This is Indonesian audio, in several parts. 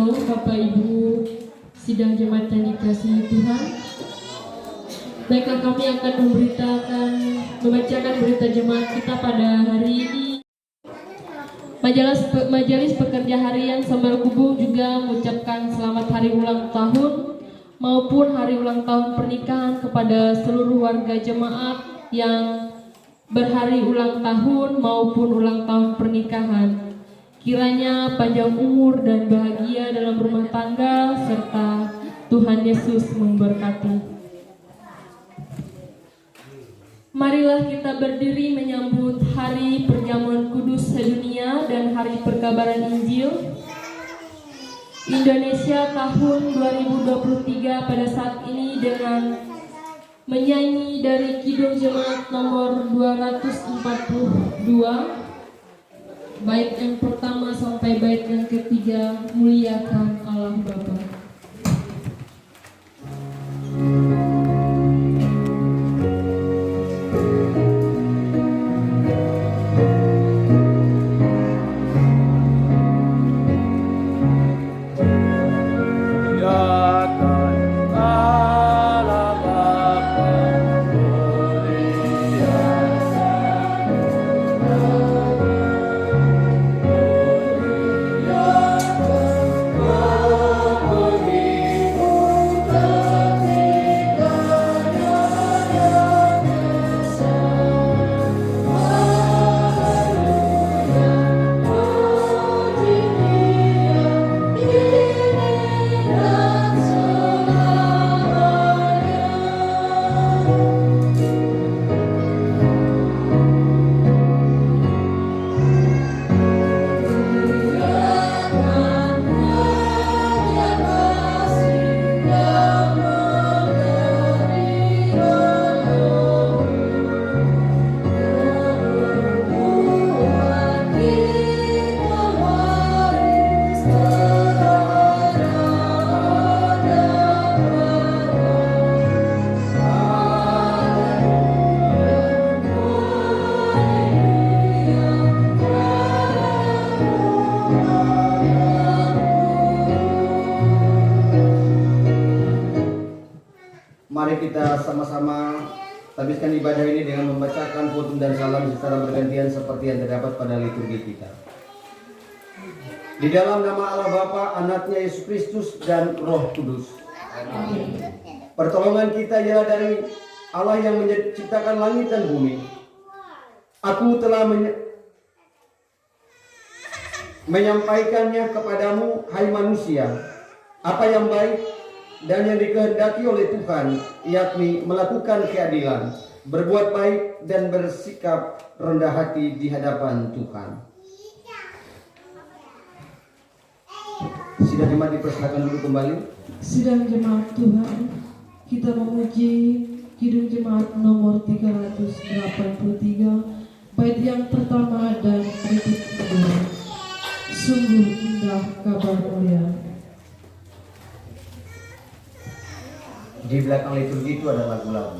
Shalom Bapak Ibu sidang jemaat yang dikasihi Tuhan. Baiklah, kami akan membacakan berita jemaat kita pada hari ini. Majelis Pekerja Harian Samarkubung juga mengucapkan selamat hari ulang tahun maupun hari ulang tahun pernikahan kepada seluruh warga jemaat yang berhari ulang tahun maupun ulang tahun pernikahan. Kiranya panjang umur dan bahagia dalam rumah tangga serta Tuhan Yesus memberkati. Marilah kita berdiri menyambut Hari Perjamuan Kudus Sedunia dan Hari Perkabaran Injil Indonesia tahun 2023 pada saat ini dengan menyanyi dari Kidung Jemaat nomor 242, bait yang pertama sampai bait yang ketiga, muliakan Allah Bapa. Mari kita sama-sama habiskan ibadah ini dengan membacakan khotbah dan salam secara bergantian seperti yang terdapat pada liturgi kita. Di dalam nama Allah Bapa, Anaknya Yesus Kristus dan Roh Kudus. Amin. Pertolongan kita ialah dari Allah yang menciptakan langit dan bumi. Aku telah menyampaikannya kepadamu, hai manusia, apa yang baik dan yang dikehendaki oleh Tuhan, yakni melakukan keadilan, berbuat baik dan bersikap rendah hati di hadapan Tuhan. Sidang jemaat dipersilakan dulu kembali. Sidang jemaat Tuhan, kita memuji Kidung Jemaat nomor 383, bait yang pertama dan berikut kedua. Sungguh indah kabar mulia. Di belakang liturgi itu ada lagu-lagu.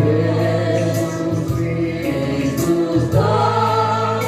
Yesus Kristus tak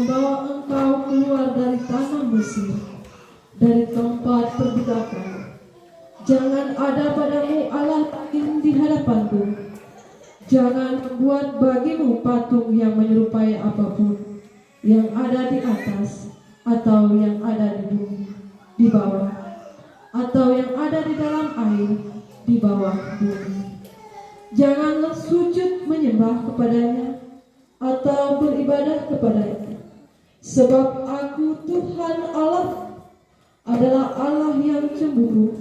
membawa engkau keluar dari tanah Mesir, dari tempat perbudakan. Jangan ada padamu Allah lain di hadapanku. Jangan membuat bagimu patung yang menyerupai apapun yang ada di atas, atau yang ada di bumi, di bawah, atau yang ada di dalam air, di bawah bumi. Janganlah sujud menyembah kepadanya, atau beribadah kepadanya. Sebab aku Tuhan Allah adalah Allah yang cemburu,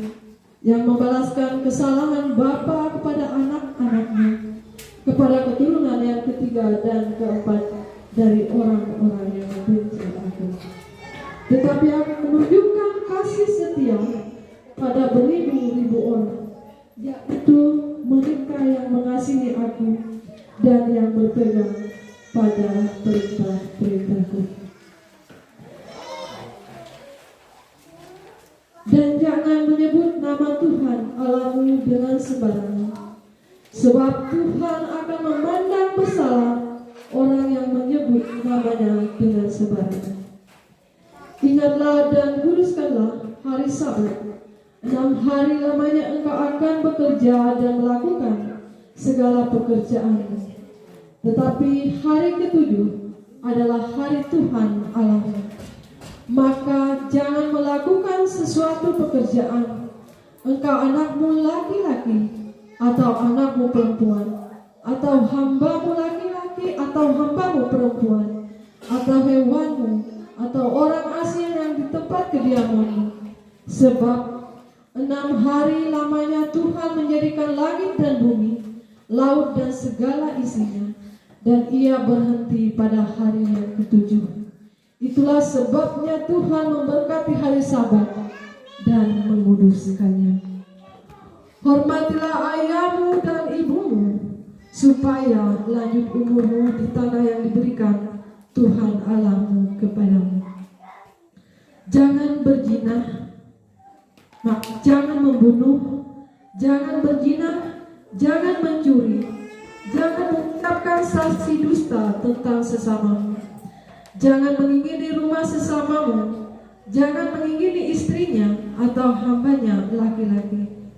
yang membalaskan kesalahan bapa kepada anak-anaknya, kepada keturunan yang ketiga dan keempat dari orang-orang yang membenci aku. Tetapi aku menunjukkan kasih setia pada beribu-ribu orang, yaitu mereka yang mengasihi aku dan yang berpegang pada perintah-perintahku. Dan jangan menyebut nama Tuhan Allahmu dengan sembarangan, sebab Tuhan akan memandang bersalah orang yang menyebut namanya dengan sembarangan. Ingatlah dan kuduskanlah hari Sabat. 6 hari lamanya engkau akan bekerja dan melakukan segala pekerjaan. Tetapi hari ke-7 adalah hari Tuhan Allahmu. Maka jangan melakukan sesuatu pekerjaan, engkau anakmu laki-laki atau anakmu perempuan, atau hambamu laki-laki atau hambamu perempuan, atau hewanmu, atau orang asing yang di tempat kediamanmu. Sebab 6 hari lamanya Tuhan menjadikan langit dan bumi, laut dan segala isinya, dan ia berhenti pada hari yang ke-7. Itulah sebabnya Tuhan memberkati hari Sabat dan menguduskannya. Hormatilah ayahmu dan ibumu, supaya lanjut umurmu di tanah yang diberikan Tuhan Allahmu kepadamu. Jangan berzina, jangan membunuh, jangan berzina, jangan mencuri, jangan mengucapkan saksi dusta tentang sesamamu, jangan mengingini rumah sesamamu, jangan mengingini istrinya atau hambanya laki-laki,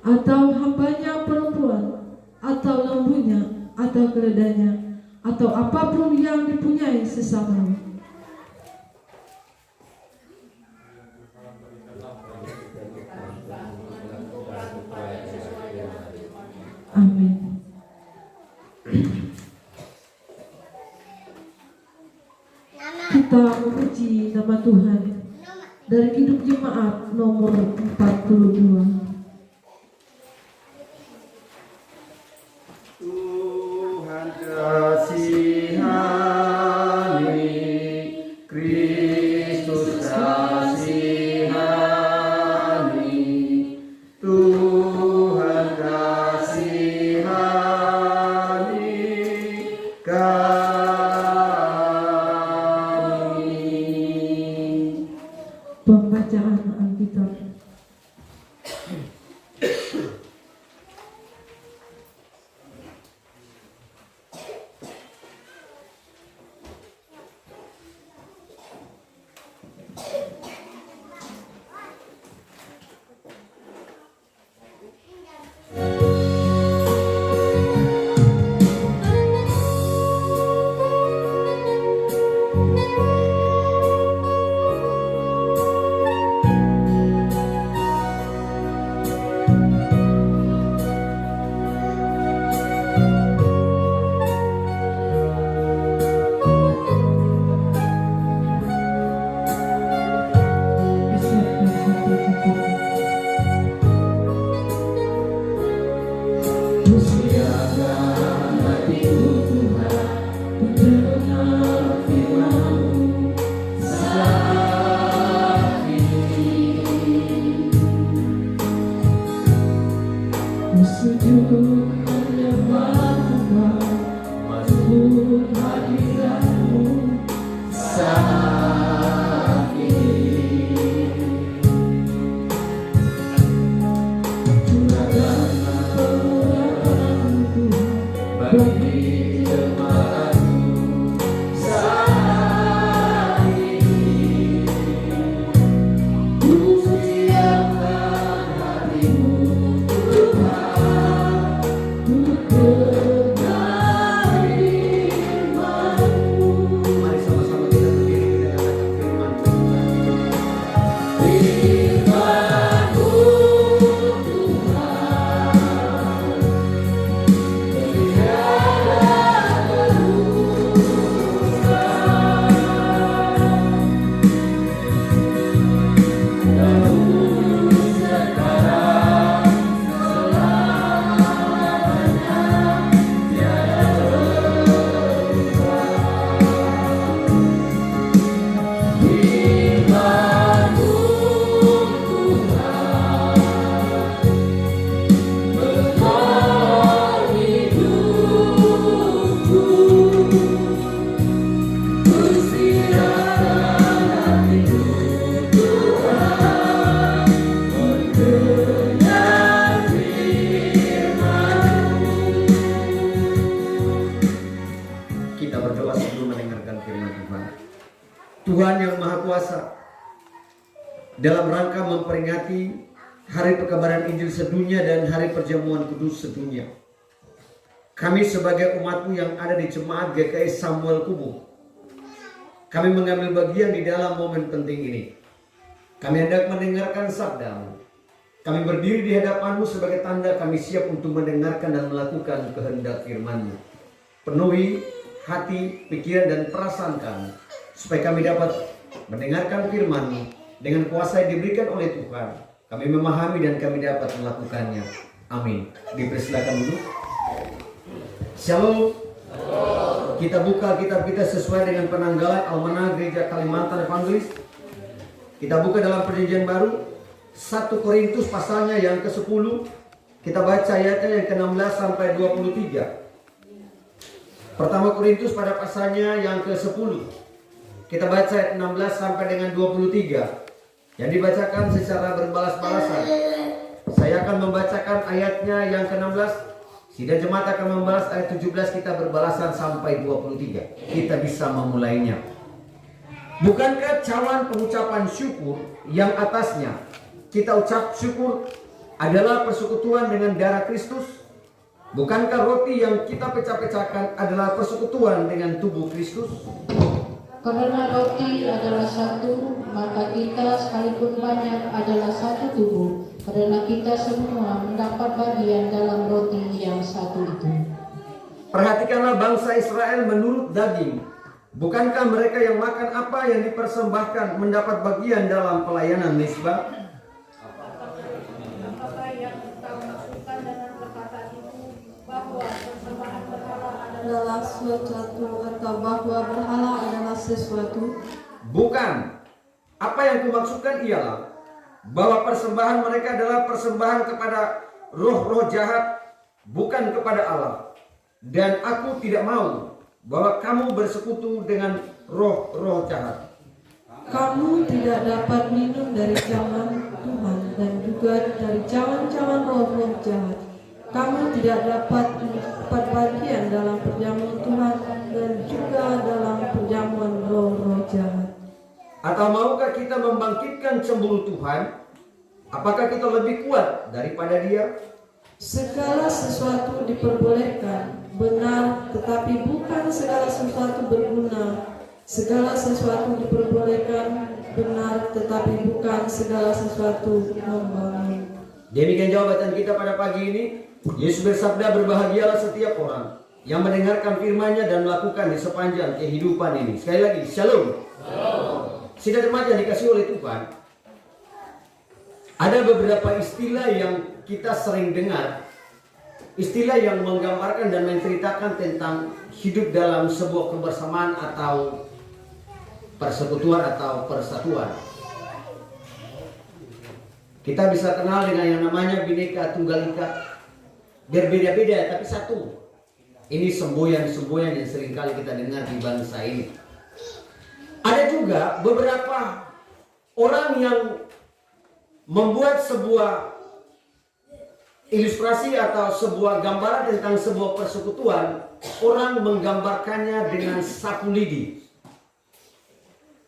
atau hambanya perempuan, atau lembunya, atau keledainya, atau apapun yang dipunyai sesamamu. Amin. Kita memuji nama Tuhan dari Hidup Jemaat nomor 42. Tuhan kasihani, Kristus kasihani, Tuhan kasihani kami. Pembacaan Alkitab. Tuhan yang Maha Kuasa, dalam rangka memperingati Hari Pekabaran Injil sedunia dan Hari Perjamuan Kudus sedunia, kami sebagai umat-Mu yang ada di Jemaat GKI Samuel Kubu, kami mengambil bagian di dalam momen penting ini. Kami hendak mendengarkan sabda-Mu. Kami berdiri di hadapan-Mu sebagai tanda kami siap untuk mendengarkan dan melakukan kehendak firman-Mu. Penuhi hati, pikiran, dan perasaan kami, supaya kami dapat mendengarkan firman-Mu dengan kuasa yang diberikan oleh Tuhan. Kami memahami dan kami dapat melakukannya. Amin. Dipersilakan dulu. Shalom. Kita buka kitab kita sesuai dengan penanggalan Almanak Gereja Kalimantan Evangelis. Kita buka dalam Perjanjian Baru 1 Korintus pasalnya yang ke-10. Kita baca ayatnya yang ke-16 sampai 23. Pertama Korintus pada pasalnya yang ke-10. Kita baca ayat 16 sampai dengan 23. Yang dibacakan secara berbalas-balasan. Saya akan membacakan ayatnya yang ke-16. Sidang jemaat akan membalas ayat 17, kita berbalasan sampai 23. Kita bisa memulainya. Bukankah cawan pengucapan syukur yang atasnya kita ucap syukur adalah persekutuan dengan darah Kristus? Bukankah roti yang kita pecah-pecahkan adalah persekutuan dengan tubuh Kristus? Karena roti adalah satu, maka kita sekalipun banyak adalah satu tubuh. Karena kita semua mendapat bagian dalam roti yang satu itu. Perhatikanlah bangsa Israel menurut daging. Bukankah mereka yang makan apa yang dipersembahkan mendapat bagian dalam pelayanan mezbah? Adalah sesuatu atau bahwa berhala adalah sesuatu. Bukan. Apa yang kumaksudkan ialah bahwa persembahan mereka adalah persembahan kepada roh-roh jahat, bukan kepada Allah. Dan aku tidak mau bahwa kamu bersekutu dengan roh-roh jahat. Kamu tidak dapat minum dari cawan Tuhan dan juga dari cawan-cawan roh-roh jahat. Kamu tidak dapat mendapat bagian dalam perjamuan Tuhan dan juga dalam perjamuan roh-roh jahat. Atau maukah kita membangkitkan cemburu Tuhan? Apakah kita lebih kuat daripada Dia? Segala sesuatu diperbolehkan, benar, tetapi bukan segala sesuatu berguna. Segala sesuatu diperbolehkan, benar, tetapi bukan segala sesuatu membangun. Demikian jawaban kita pada pagi ini. Yesus bersabda, berbahagialah setiap orang yang mendengarkan firman-Nya dan melakukan di sepanjang kehidupan ini. Sekali lagi, shalom. Sidang jemaat yang dikasihi oleh Tuhan, ada beberapa istilah yang kita sering dengar. Istilah yang menggambarkan dan menceritakan tentang hidup dalam sebuah kebersamaan atau persekutuan atau persatuan. Kita bisa kenal dengan yang namanya Bhinneka Tunggal Ika. Berbeda-beda tapi satu. Ini semboyan-semboyan yang seringkali kita dengar di bangsa ini. Ada juga beberapa orang yang membuat sebuah ilustrasi atau sebuah gambaran tentang sebuah persekutuan. Orang menggambarkannya dengan sapu lidi.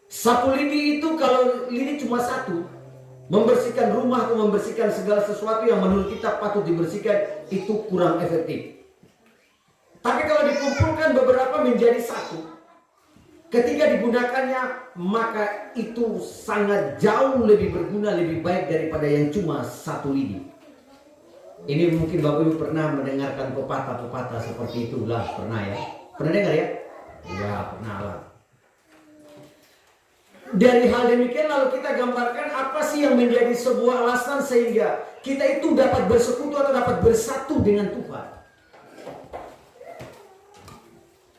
Sapu lidi itu kalau lidi cuma satu, membersihkan rumah atau membersihkan segala sesuatu yang menurut kita patut dibersihkan, itu kurang efektif. Tapi kalau dikumpulkan beberapa menjadi satu, ketika digunakannya, maka itu sangat jauh lebih berguna, lebih baik daripada yang cuma satu lidi. Ini mungkin Bapak Ibu pernah mendengarkan pepatah-pepatah seperti itulah, pernah ya? Pernah dengar ya? Ya, pernah lah. Dari hal demikian lalu kita gambarkan apa sih yang menjadi sebuah alasan sehingga kita itu dapat bersekutu atau dapat bersatu dengan Tuhan.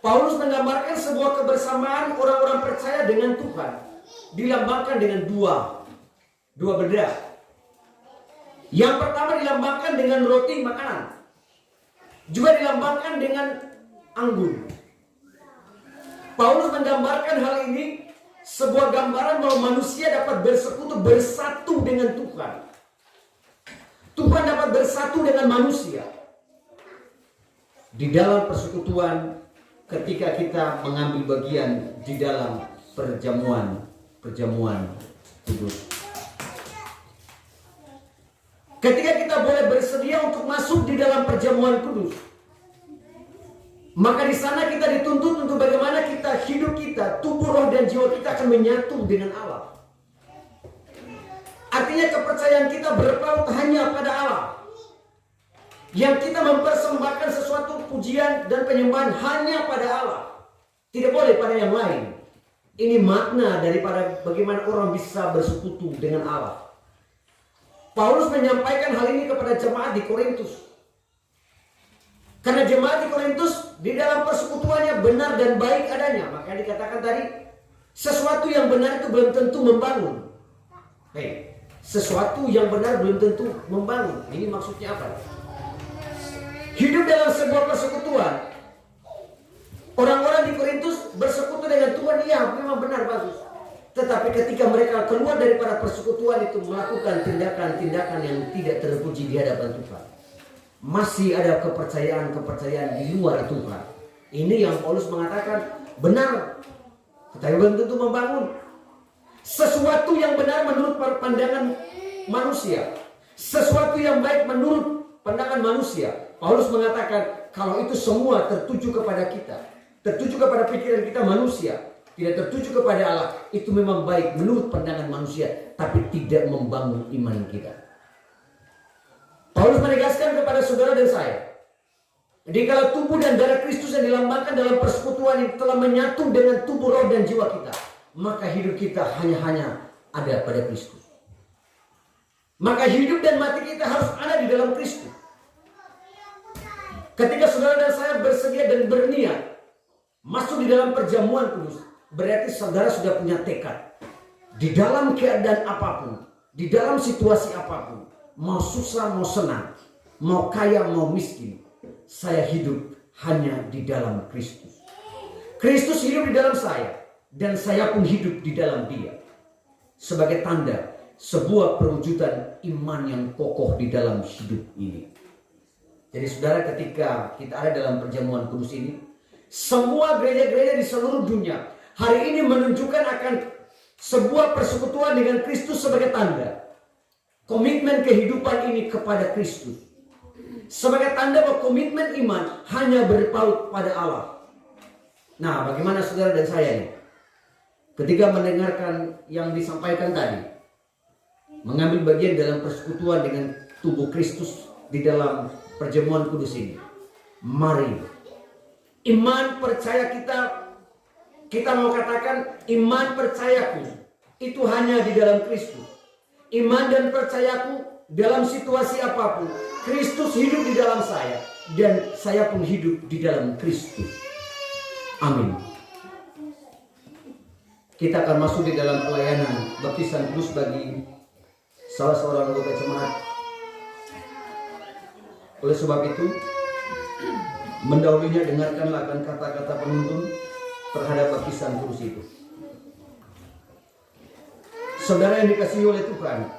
Paulus menggambarkan sebuah kebersamaan orang-orang percaya dengan Tuhan dilambangkan dengan dua benda. Yang pertama dilambangkan dengan roti makanan, juga dilambangkan dengan anggur. Paulus menggambarkan hal ini sebuah gambaran bahwa manusia dapat bersekutu, bersatu dengan Tuhan. Tuhan dapat bersatu dengan manusia. Di dalam persekutuan, ketika kita mengambil bagian di dalam perjamuan kudus. Ketika kita boleh bersedia untuk masuk di dalam perjamuan kudus, maka di sana kita dituntut untuk bagaimana kita hidup kita, tubuh, roh, dan jiwa kita akan menyatu dengan Allah. Artinya kepercayaan kita berpaut hanya pada Allah. Yang kita mempersembahkan sesuatu pujian dan penyembahan hanya pada Allah. Tidak boleh pada yang lain. Ini makna daripada bagaimana orang bisa bersekutu dengan Allah. Paulus menyampaikan hal ini kepada jemaat di Korintus. Karena jemaat di Korintus di dalam persekutuannya benar dan baik adanya. Maka dikatakan tadi, sesuatu yang benar itu belum tentu membangun. Sesuatu yang benar belum tentu membangun. Ini maksudnya apa? Hidup dalam sebuah persekutuan. Orang-orang di Korintus bersekutu dengan Tuhan, iya memang benar, bagus. Tetapi ketika mereka keluar daripada persekutuan itu, melakukan tindakan-tindakan yang tidak terpuji di hadapan Tuhan, masih ada kepercayaan-kepercayaan di luar Tuhan. Ini yang Paulus mengatakan benar, tetapi belum tentu membangun. Sesuatu yang benar menurut pandangan manusia, sesuatu yang baik menurut pandangan manusia. Paulus mengatakan kalau itu semua tertuju kepada kita, tertuju kepada pikiran kita manusia, tidak tertuju kepada Allah, itu memang baik menurut pandangan manusia, tapi tidak membangun iman kita. Paulus menegaskan kepada saudara dan saya, jadi kalau tubuh dan darah Kristus yang dilambangkan dalam persekutuan ini telah menyatu dengan tubuh, roh, dan jiwa kita, maka hidup kita hanya ada pada Kristus. Maka hidup dan mati kita harus ada di dalam Kristus. Ketika saudara dan saya bersedia dan berniat masuk di dalam perjamuan kudus, berarti saudara sudah punya tekad. Di dalam keadaan apapun, di dalam situasi apapun, mau susah mau senang, mau kaya mau miskin, saya hidup hanya di dalam Kristus. Kristus hidup di dalam saya, dan saya pun hidup di dalam Dia. Sebagai tanda sebuah perwujudan iman yang kokoh di dalam hidup ini. Jadi saudara, ketika kita ada dalam perjamuan kudus ini, semua gereja-gereja di seluruh dunia hari ini menunjukkan akan sebuah persekutuan dengan Kristus sebagai tanda komitmen kehidupan ini kepada Kristus. Sebagai tanda bahwa komitmen iman hanya berpaut pada Allah. Nah, bagaimana saudara dan saya ini? Ketika mendengarkan yang disampaikan tadi, mengambil bagian dalam persekutuan dengan tubuh Kristus di dalam perjamuan kudus ini, mari iman percaya kita mau katakan iman percayaku itu hanya di dalam Kristus. Iman dan percayaku dalam situasi apapun, Kristus hidup di dalam saya dan saya pun hidup di dalam Kristus. Amin. Kita akan masuk di dalam pelayanan baptisan kudus bagi salah seorang anggota jemaat. Oleh sebab itu, mendahulunya dengarkanlah akan kata-kata penuntun terhadap baptisan kudus itu. Saudara yang dikasihi oleh Tuhan,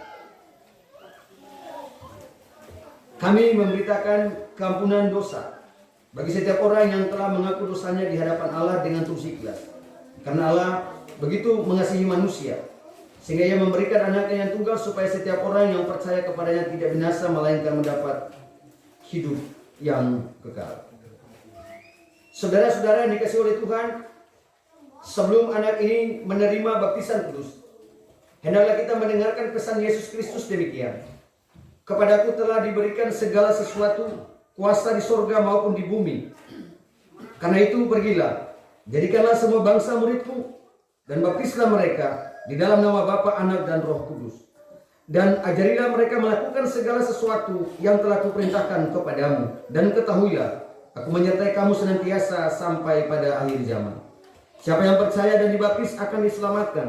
kami memberitakan keampunan dosa bagi setiap orang yang telah mengaku dosanya di hadapan Allah dengan tulus ikhlas. Karena Allah begitu mengasihi manusia, sehingga Ia memberikan anaknya yang tunggal supaya setiap orang yang percaya kepadanya tidak binasa, melainkan mendapat hidup yang kekal. Saudara-saudara yang dikasihi oleh Tuhan, sebelum anak ini menerima baptisan kudus, hendaklah kita mendengarkan pesan Yesus Kristus demikian. Kepadaku telah diberikan segala sesuatu, kuasa di sorga maupun di bumi. Karena itu pergilah, jadikanlah semua bangsa muridku, dan baptislah mereka di dalam nama Bapa, Anak, dan Roh Kudus. Dan ajarilah mereka melakukan segala sesuatu yang telah kuperintahkan kepadamu. Dan ketahuilah, aku menyertai kamu senantiasa sampai pada akhir zaman. Siapa yang percaya dan dibaptis akan diselamatkan,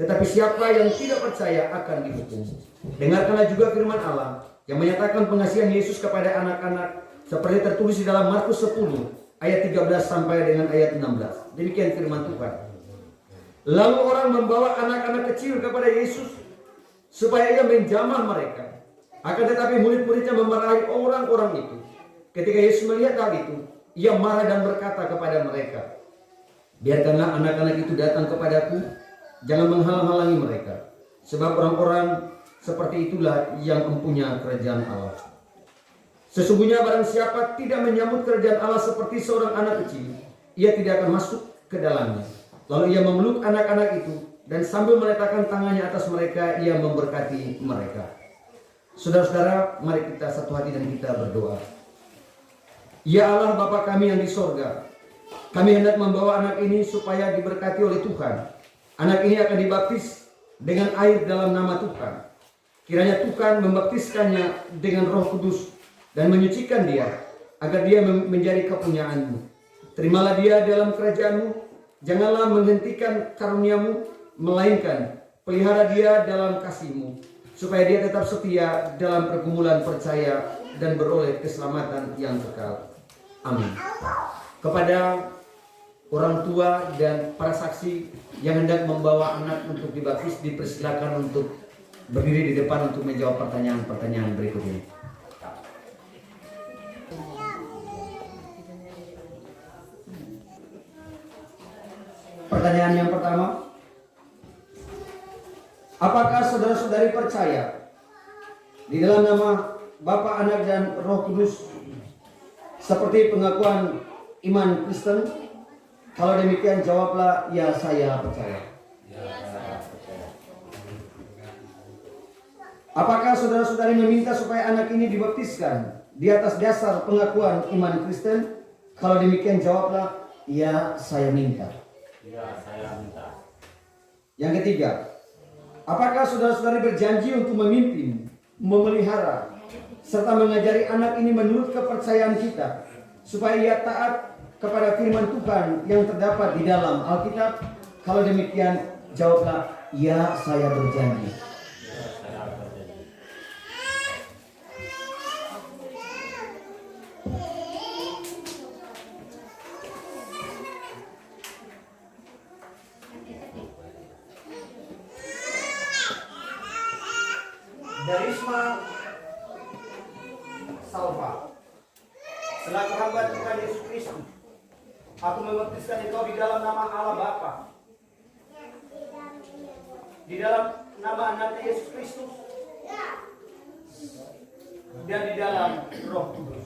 tetapi siapa yang tidak percaya akan dihukum. Dengarkanlah juga firman Allah yang menyatakan pengasihan Yesus kepada anak-anak seperti tertulis di dalam Markus 10 ayat 13 sampai dengan ayat 16. Demikian firman Tuhan. Lalu orang membawa anak-anak kecil kepada Yesus supaya Ia menjamah mereka. Akan tetapi murid-muridnya memarahi orang-orang itu. Ketika Yesus melihat hal itu, Ia marah dan berkata kepada mereka, Biarkanlah anak-anak itu datang kepadaku, jangan menghalang-halangi mereka, sebab orang-orang seperti itulah yang mempunyai kerajaan Allah. Sesungguhnya barang siapa tidak menyambut kerajaan Allah seperti seorang anak kecil, ia tidak akan masuk ke dalamnya. Lalu ia memeluk anak-anak itu, dan sambil meletakkan tangannya atas mereka, ia memberkati mereka. Saudara-saudara, mari kita satu hati dan kita berdoa. Ya Allah Bapa kami yang di sorga, kami hendak membawa anak ini supaya diberkati oleh Tuhan. Anak ini akan dibaptis dengan air dalam nama Tuhan. Kiranya Tuhan membaptiskannya dengan Roh Kudus dan menyucikan dia, agar dia menjadi kepunyaan-Mu. Terimalah dia dalam kerajaan-Mu, janganlah menghentikan karunia-Mu, melainkan pelihara dia dalam kasih-Mu, supaya dia tetap setia dalam pergumulan percaya dan beroleh keselamatan yang kekal. Amin. Kepada orang tua dan para saksi yang hendak membawa anak untuk dibaptis, dipersilakan untuk berdiri di depan untuk menjawab pertanyaan-pertanyaan berikut ini. Pertanyaan yang pertama, apakah saudara-saudari percaya di dalam nama Bapa, Anak, dan Roh Kudus seperti pengakuan iman Kristen? Kalau demikian jawablah, ya saya percaya. Apakah saudara-saudari meminta supaya anak ini dibaptiskan di atas dasar pengakuan iman Kristen? Kalau demikian jawablah, ya saya minta. Yang ketiga, apakah saudara-saudari berjanji untuk memimpin, memelihara, serta mengajari anak ini menurut kepercayaan kita, supaya ia taat kepada firman Tuhan yang terdapat di dalam Alkitab? Kalau demikian jawablah, ya saya berjanji. Darisma Salva, selaku hamba Tuhan Yesus Kristus, aku membaptiskan engkau di dalam nama Allah Bapa, di dalam nama Anak Yesus Kristus, dan di dalam Roh Kudus.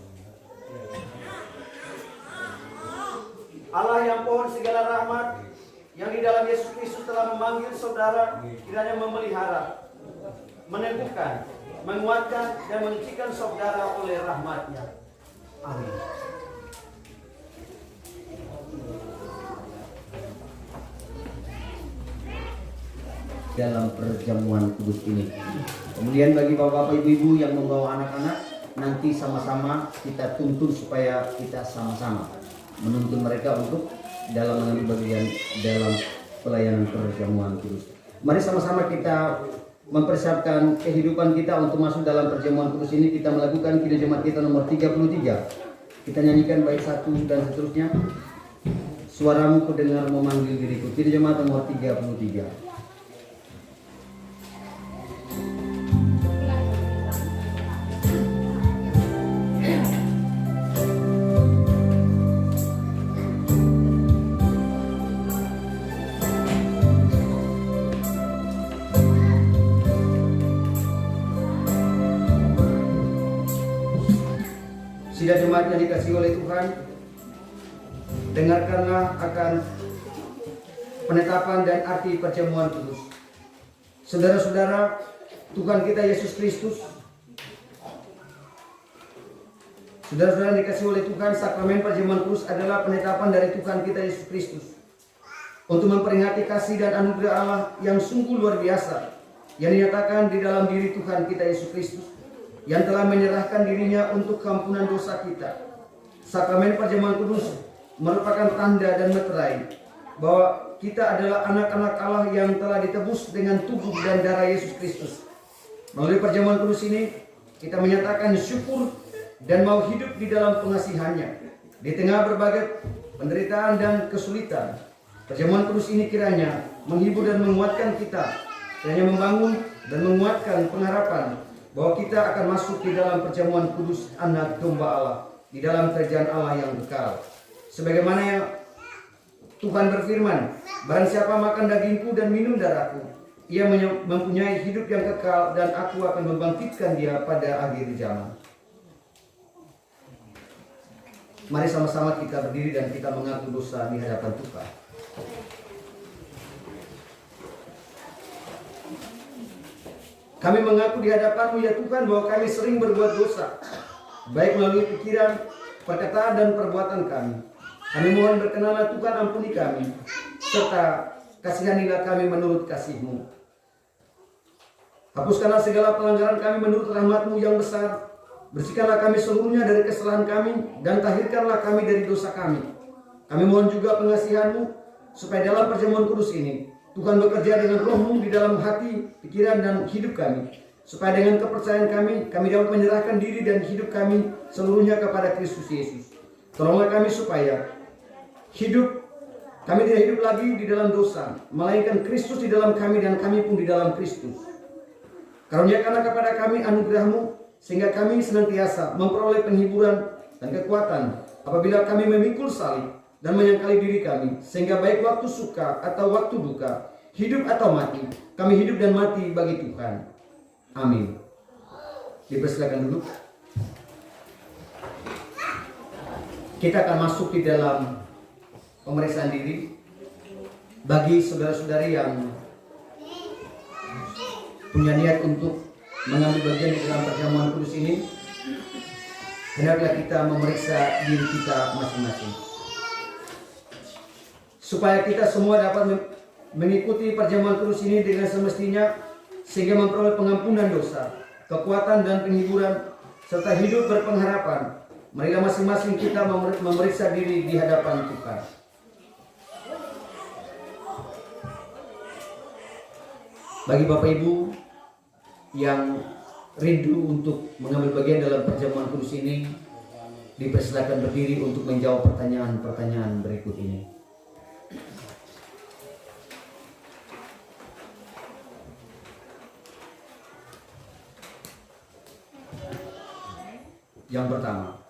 Allah yang pohon segala rahmat, yang di dalam Yesus Kristus telah memanggil saudara, kiranya memelihara, meneguhkan, menguatkan, dan menyucikan saudara oleh rahmat-Nya. Amin. Dalam perjamuan kudus ini, kemudian bagi bapak-bapak, ibu-ibu yang membawa anak-anak, nanti sama-sama kita tuntun supaya kita sama-sama menuntun mereka untuk dalam mengambil bagian dalam pelayanan perjamuan kudus. Mari sama-sama kita mempersiapkan kehidupan kita untuk masuk dalam perjamuan kudus ini. Kita melakukan Kidung Jemaat kita nomor 33. Kita nyanyikan bait 1 dan seterusnya. Suaramu ku dengar memanggil diriku. Kidung Jemaat nomor 33. Sidang jemaat yang dikasihi oleh Tuhan, dengarkanlah akan penetapan dan arti perjamuan kudus. Saudara-saudara, Tuhan kita Yesus Kristus, saudara-saudara yang dikasihi oleh Tuhan, sakramen perjamuan kudus adalah penetapan dari Tuhan kita Yesus Kristus untuk memperingati kasih dan anugerah Allah yang sungguh luar biasa yang dinyatakan di dalam diri Tuhan kita Yesus Kristus, yang telah menyerahkan dirinya untuk keampunan dosa kita. Sakramen perjamuan kudus merupakan tanda dan meterai bahwa kita adalah anak-anak Allah yang telah ditebus dengan tubuh dan darah Yesus Kristus. Melalui perjamuan kudus ini, kita menyatakan syukur dan mau hidup di dalam pengasihannya di tengah berbagai penderitaan dan kesulitan. Perjamuan kudus ini kiranya menghibur dan menguatkan kita, kiranya membangun dan menguatkan pengharapan bahwa kita akan masuk di dalam perjamuan kudus Anak Domba Allah, di dalam kerajaan Allah yang kekal. Sebagaimana Tuhan berfirman, barang siapa makan dagingku dan minum darahku, ia mempunyai hidup yang kekal dan aku akan membangkitkan dia pada akhir zaman. Mari sama-sama kita berdiri dan kita mengaku dosa di hadapan Tuhan. Kami mengaku di hadapan-Mu ya Tuhan bahwa kami sering berbuat dosa, baik melalui pikiran, perkataan dan perbuatan kami. Kami mohon berkenanlah Tuhan, ampuni kami, serta kasihanilah kami menurut kasih-Mu. Hapuskanlah segala pelanggaran kami menurut rahmat-Mu yang besar. Bersihkanlah kami seluruhnya dari kesalahan kami dan tahirkanlah kami dari dosa kami. Kami mohon juga pengasihan-Mu supaya dalam perjamuan kudus ini Tuhan bekerja dengan Roh-Mu di dalam hati, pikiran dan hidup kami, supaya dengan kepercayaan kami dapat menyerahkan diri dan hidup kami seluruhnya kepada Kristus Yesus. Tolonglah kami supaya kami tidak hidup lagi di dalam dosa, melainkan Kristus di dalam kami dan kami pun di dalam Kristus. Karuniakanlah kepada kami anugerah-Mu sehingga kami senantiasa memperoleh penghiburan dan kekuatan apabila kami memikul salib dan menyangkali diri kami, sehingga baik waktu suka atau waktu duka, hidup atau mati, kami hidup dan mati bagi Tuhan. Amin. Dipersilakan dulu. Kita akan masuk di dalam pemeriksaan diri. Bagi saudara-saudari yang punya niat untuk mengambil bagian di dalam perjamuan kudus ini, hendaklah kita memeriksa diri kita masing-masing, supaya kita semua dapat mengikuti perjamuan kudus ini dengan semestinya, sehingga memperoleh pengampunan dosa, kekuatan dan penghiburan, serta hidup berpengharapan. Marilah masing-masing kita memeriksa diri di hadapan Tuhan. Bagi Bapak Ibu yang rindu untuk mengambil bagian dalam perjamuan kudus ini, dipersilakan berdiri untuk menjawab pertanyaan-pertanyaan berikut ini. Yang pertama,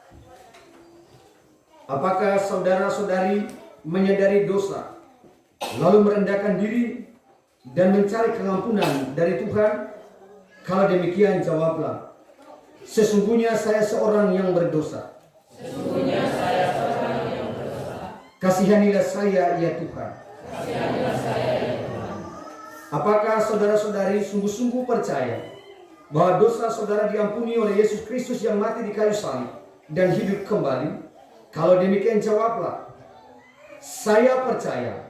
apakah saudara-saudari menyadari dosa, lalu merendahkan diri dan mencari pengampunan dari Tuhan? Kalau demikian jawablah, sesungguhnya saya seorang yang berdosa. Kasihanilah saya ya Tuhan. Apakah saudara-saudari sungguh-sungguh percaya bahwa dosa saudara diampuni oleh Yesus Kristus yang mati di kayu salib dan hidup kembali? Kalau demikian jawablah, saya percaya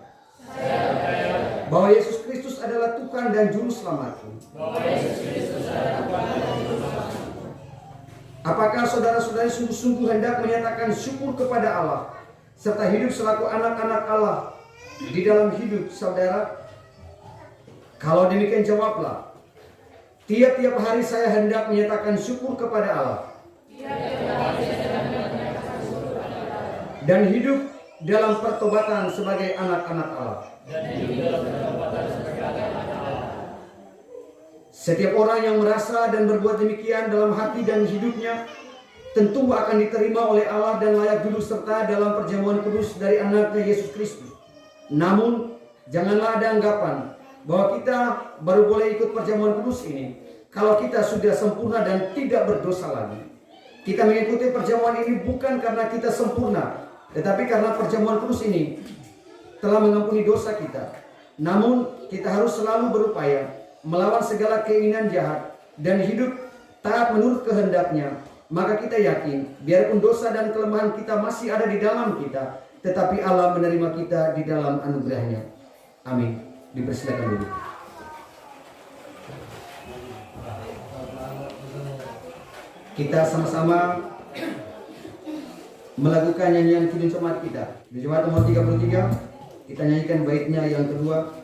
bahwa Yesus Kristus adalah Tuhan dan Juru Selamatku. Apakah saudara-saudari sungguh-sungguh hendak menyatakan syukur kepada Allah serta hidup selaku anak-anak Allah di dalam hidup saudara? Kalau demikian jawablah, tiap-tiap hari saya hendak menyatakan syukur kepada Allah dan hidup dalam pertobatan sebagai anak-anak Allah. Setiap orang yang merasa dan berbuat demikian dalam hati dan hidupnya tentu akan diterima oleh Allah dan layak duduk serta dalam perjamuan kudus dari anaknya Yesus Kristus. Namun janganlah ada anggapan bahwa kita baru boleh ikut perjamuan kudus ini kalau kita sudah sempurna dan tidak berdosa lagi. Kita mengikuti perjamuan ini bukan karena kita sempurna, tetapi karena perjamuan kudus ini telah mengampuni dosa kita. Namun kita harus selalu berupaya melawan segala keinginan jahat dan hidup taat menurut kehendaknya. Maka kita yakin biarpun dosa dan kelemahan kita masih ada di dalam kita, tetapi Allah menerima kita di dalam anugerahnya. Amin. Dipersilakan dulu. Kita sama-sama melakukan nyanyian Kidung Jemaat kita. Di Jemaat nomor 33, kita nyanyikan baitnya yang kedua.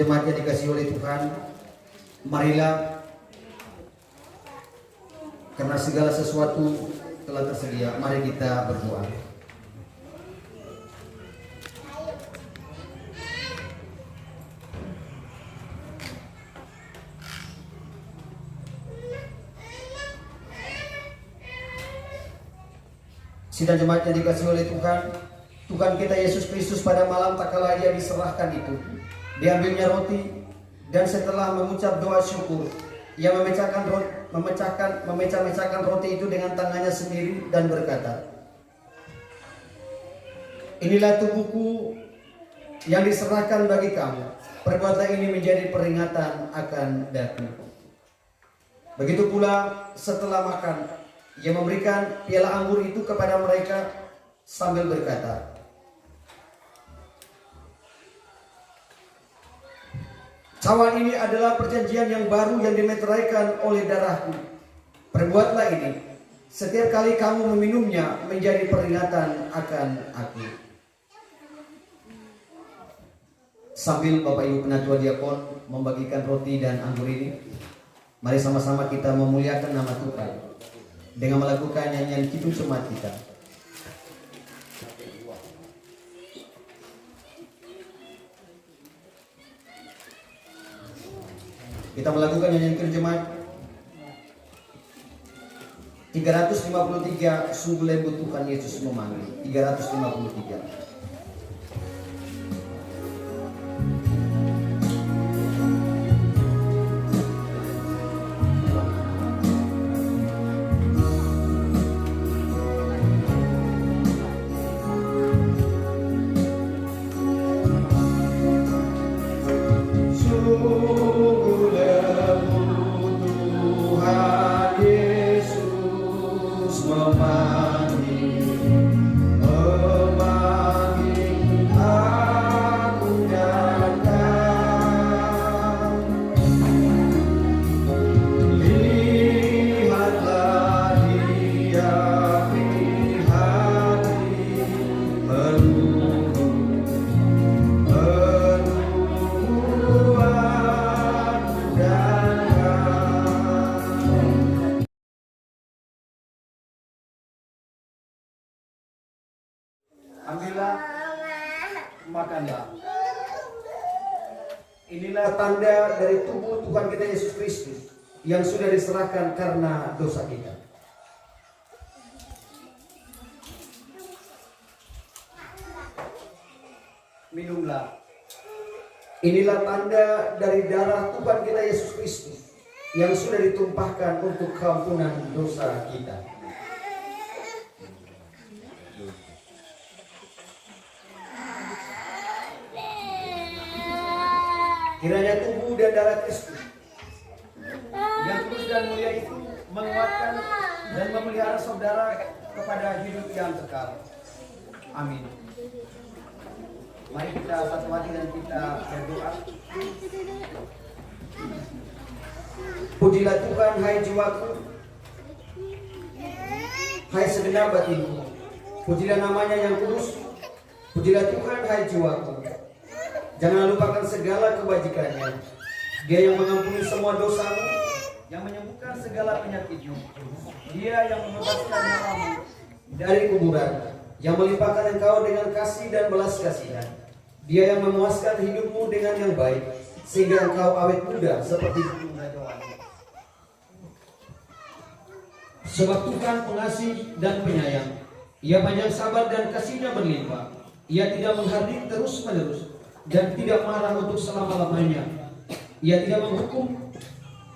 Sidang jemaat yang dikasihi oleh Tuhan, marilah, karena segala sesuatu telah tersedia, mari kita berdoa. Sidang jemaat yang dikasihi oleh Tuhan, Tuhan kita Yesus Kristus pada malam tak kala Ia diserahkan itu, diambilnya roti, dan setelah mengucap doa syukur, Ia memecah-mecahkan roti itu dengan tangannya sendiri dan berkata, "Inilah tubuhku yang diserahkan bagi kamu. Perbuatlah ini menjadi peringatan akan daku." Begitu pula setelah makan, Ia memberikan piala anggur itu kepada mereka sambil berkata, "Cawan ini adalah perjanjian yang baru yang dimeteraikan oleh darahku. Perbuatlah ini setiap kali kamu meminumnya menjadi peringatan akan aku." Sambil Bapak Ibu Penatua Diakon membagikan roti dan anggur ini, mari sama-sama kita memuliakan nama Tuhan dengan melakukan nyanyian kidung jemaat kita. Kita melakukan nyanyian kidung jemaat 353, sungguh lembut Tuhan Yesus memanggil. 353. Ambillah, makanlah. Inilah tanda dari tubuh Tuhan kita Yesus Kristus yang sudah diserahkan karena dosa kita. Minumlah. Inilah tanda dari darah Tuhan kita Yesus Kristus yang sudah ditumpahkan untuk keampunan dosa kita. Kiranya tubuh dan darah Kristus yang kudus dan mulia itu menguatkan dan memelihara saudara kepada hidup yang kekal. Amin. Mari kita satu hati dan kita berdoa. Pujilah Tuhan, hai jiwaku, hai segenap batinku. Pujilah namanya yang kudus. Pujilah Tuhan, hai jiwaku. Jangan lupakan segala kebajikannya. Dia yang mengampuni semua dosamu, yang menyembuhkan segala penyakitmu. Dia yang membebaskan nyawamu dari kuburan, yang melimpahkan engkau dengan kasih dan belas kasihan. Dia yang memuaskan hidupmu dengan yang baik, sehingga engkau awet muda seperti gunung Rajawan. Sebab Tuhan pengasih dan penyayang. Ia panjang sabar dan kasihnya berlimpah. Ia tidak menghardik terus-menerus dan tidak marah untuk selama-lamanya. Ia tidak menghukum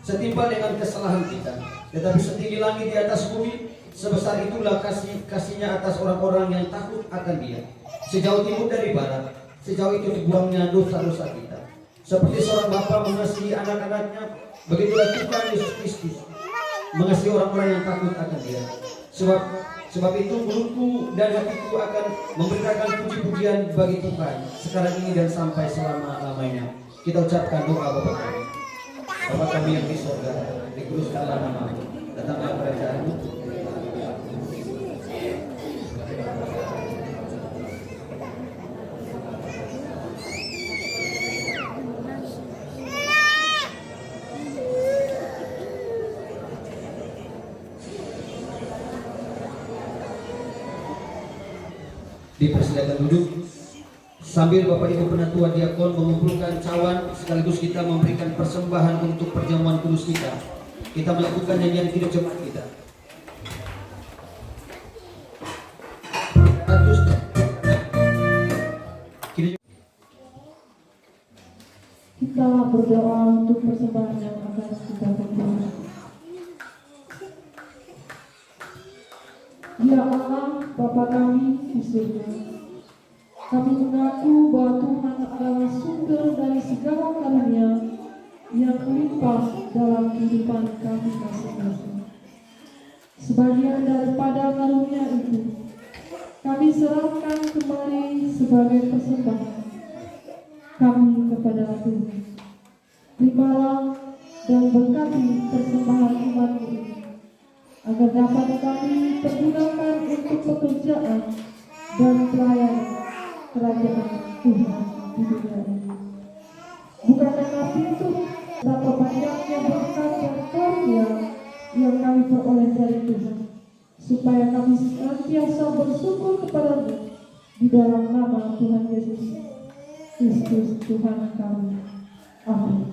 setimpal dengan kesalahan kita, tetapi setinggi langit di atas bumi, sebesar itulah kasihnya atas orang-orang yang takut akan Dia. Sejauh timur dari barat, sejauh itu dibuangnya dosa-dosa kita. Seperti seorang bapa mengasihi anak-anaknya, begitulah Tuhan Yesus Kristus mengasihi orang-orang yang takut akan Dia. Sebab itu mulutku dan hatiku akan memberitakan puji-pujian bagi Tuhan sekarang ini dan sampai selama-lamanya. Kita ucapkan doa Bapa kami. Bapa kami yang di surga, dikuduskanlah namamu, datanglah kerajaanmu. Dipersilakan duduk. Sambil Bapak Ibu Penatua Diakon mengumpulkan cawan, sekaligus kita memberikan persembahan untuk perjamuan kudus kita. Kita melakukan nyanyian hidup jemaat kita. Kita berdoa untuk persembahan yang akan kita berikan. Ya Allah, Bapa kami di surga, kami mengaku bahwa Tuhan adalah sumber dari segala karunia yang melimpah dalam kehidupan kami masing-masing. Sebagian daripada karunia itu kami serahkan kembali sebagai persembahan kami kepada Tuhan. Terimalah dan berkati persembahan iman ini, agar dapat kami pergunakan untuk pekerjaan dan pelayanan kerajaan Tuhan di dunia ini. Bukan karena pintu, betapa banyaknya berkat dan karunia yang kami peroleh dari Tuhan, supaya kami senantiasa bersyukur kepada-Mu di dalam nama Tuhan Yesus Kristus Tuhan kami. Amin.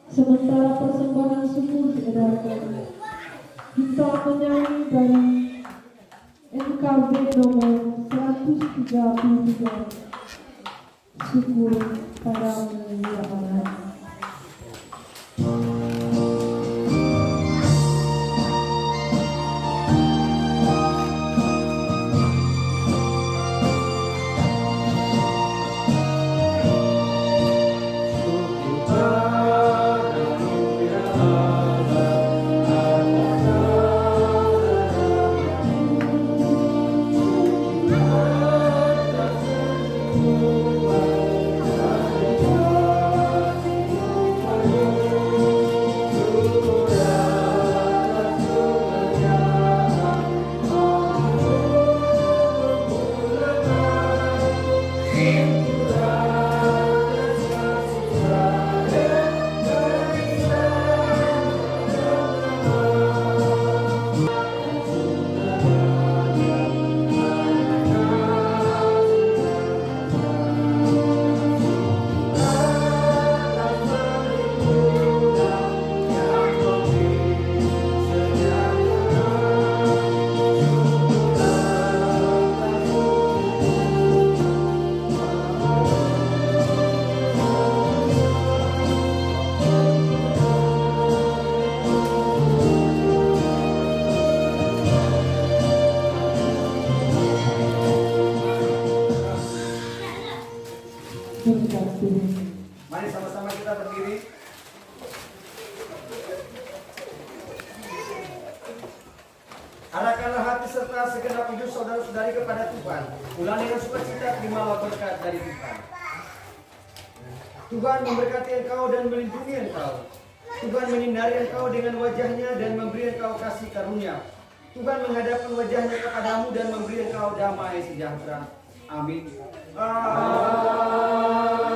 Sementara persembahan syukur diedarkan, kita menyanyi dari NKB nomor 133, syukur pada-Mu ya Allah. Mari sama-sama kita berdiri. Arahkanlah hati serta segenap hidup saudara-saudari kepada Tuhan. Ulang dengan sukacita, terimalah berkat dari Tuhan. Tuhan memberkati engkau dan melindungi engkau. Tuhan menyinari engkau dengan wajahnya dan memberi engkau kasih karunia. Tuhan menghadapkan wajahnya kepadamu dan memberi engkau damai sejahtera. Amin. Amin.